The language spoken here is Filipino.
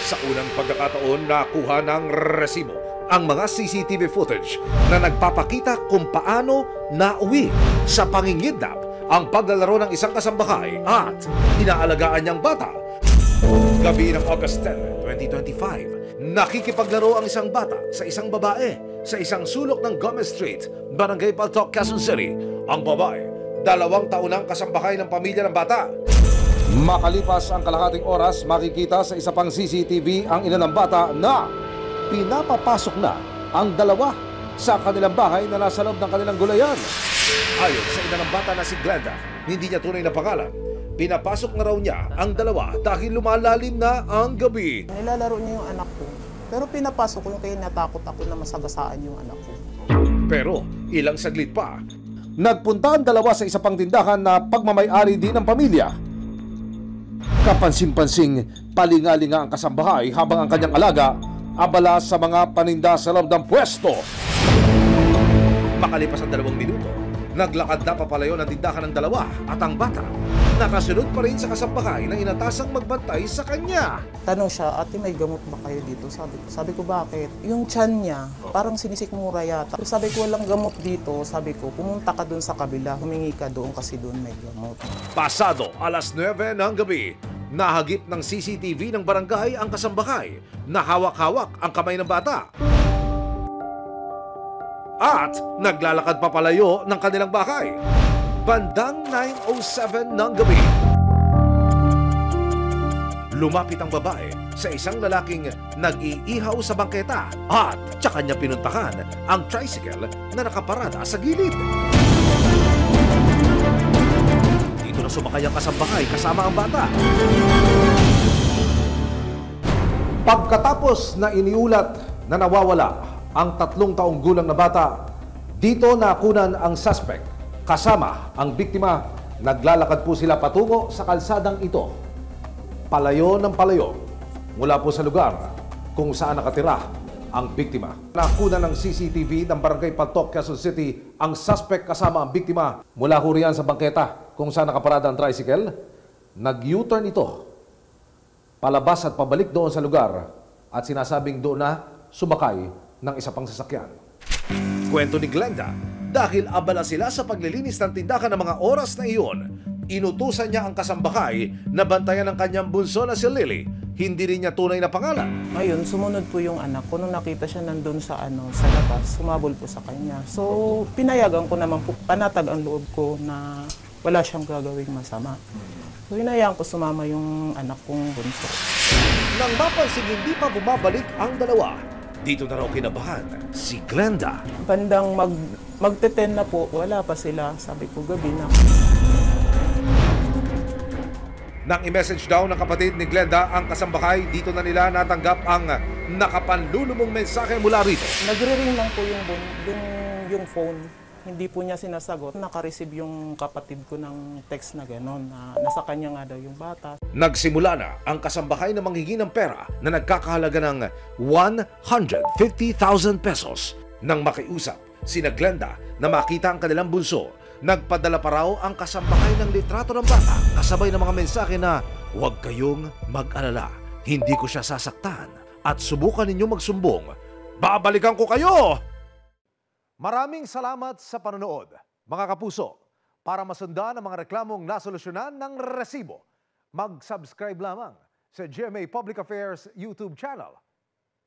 Sa unang pagkakataon, nakuha ng resibo ang mga CCTV footage na nagpapakita kung paano nauwi sa pangingidnap ang paglalaro ng isang kasambahay at inaalagaan niyang bata. Gabi ng August 10, 2025, nakikipaglaro ang isang bata sa isang babae sa isang sulok ng Gomez Street, Barangay Paltok, Quezon City. Ang babae, 2 taon ang kasambahay ng pamilya ng bata. Makalipas ang kalahating oras, makikita sa isa pang CCTV ang ina ng bata na pinapapasok na ang dalawa sa kanilang bahay na nasa loob ng kanilang gulayan. Ayon sa ina ng bata na si Glenda, hindi niya tunay na pangalan, pinapasok na raw niya ang dalawa dahil lumalalim na ang gabi. Nilalaro niya yung anak ko, pero pinapasok ko yung kaya natakot ako na masagasaan yung anak ko. Pero ilang saglit pa, nagpunta ang dalawa sa isa pang tindahan na pagmamay-ari din ng pamilya. Kapansin-pansing palingalinga ang kasambahay habang ang kanyang alaga abala sa mga paninda sa loob ng pwesto. Makalipas ang 2 minuto, naglakad na papalayo ng tindahan ng dalawa at ang bata nakasunod pa rin sa kasambahay na inatasang magbantay sa kanya. Tanong siya, ate may gamot ba kayo dito? Sabi ko bakit? Yung tiyan niya, parang sinisikmura yata. Sabi ko walang gamot dito. Sabi ko, pumunta ka doon sa kabila, humingi ka doon kasi doon may gamot. Pasado alas 9 ng gabi, nahagip ng CCTV ng barangay ang kasambahay na hawak-hawak ang kamay ng bata. At naglalakad papalayo ng kanilang bahay. Bandang 9:07 ng gabi, lumapit ang babae sa isang lalaking nag-iihaw sa bangketa at tsaka niya pinuntahan ang tricycle na nakaparada sa gilid. Dito na sumakay ang kasambahay kasama ang bata. Pagkatapos na iniulat na nawawala ang 3 taong gulang na bata, dito nakunan ang suspect. Kasama ang biktima, naglalakad po sila patungo sa kalsadang ito. Palayo ng palayo mula po sa lugar kung saan nakatira ang biktima. Nakuna ng CCTV ng Barangay Paltok, Quezon City ang suspect kasama ang biktima mula ho riyan sa bangketa kung saan nakaparada ang tricycle. Nag-U-turn ito palabas at pabalik doon sa lugar at sinasabing doon na sumakay ng isa pang sasakyan. Kwento ni Glenda, dahil abala sila sa paglilinis ng tindahan ng mga oras na iyon, inutusan niya ang kasambahay na bantayan ang kanyang bunso na si Lily. Hindi rin niya tunay na pangalan. Ngayon, sumunod po yung anak ko. Nung nakita siya nandun sa labas, sumabol po sa kanya. So, pinayagan ko naman po, panatag ang loob ko na wala siyang gagawing masama. So, hinayaan ko sumama yung anak kong bunso. Nang mapansin hindi pa bumabalik ang dalawa, dito na raw kinabahan si Glenda. Bandang magte-10 na po, wala pa sila. Sabi ko, gabi na. Nang i-message daw ng kapatid ni Glenda ang kasambahay, dito na nila natanggap ang nakapanlulumong mensahe mula rito. Nagre-ring lang po yung phone. Hindi po niya sinasagot. Naka-receive yung kapatid ko ng text na gano'n, na nasa kanya nga daw yung bata. Nagsimula na ang kasambahay na manghingi ng pera na nagkakahalaga ng 150,000 pesos. Nang makiusap sina Glenda na makita ang kanilang bunso, nagpadala pa raw ang kasambahay ng litrato ng bata kasabay ng mga mensahe na huwag kayong mag-alala, hindi ko siya sasaktan at subukan ninyong magsumbong. Babalikan ko kayo! Maraming salamat sa panonood, mga kapuso. Para masundan ang mga reklamong nasolusyonan ng resibo, mag-subscribe lamang sa GMA Public Affairs YouTube channel.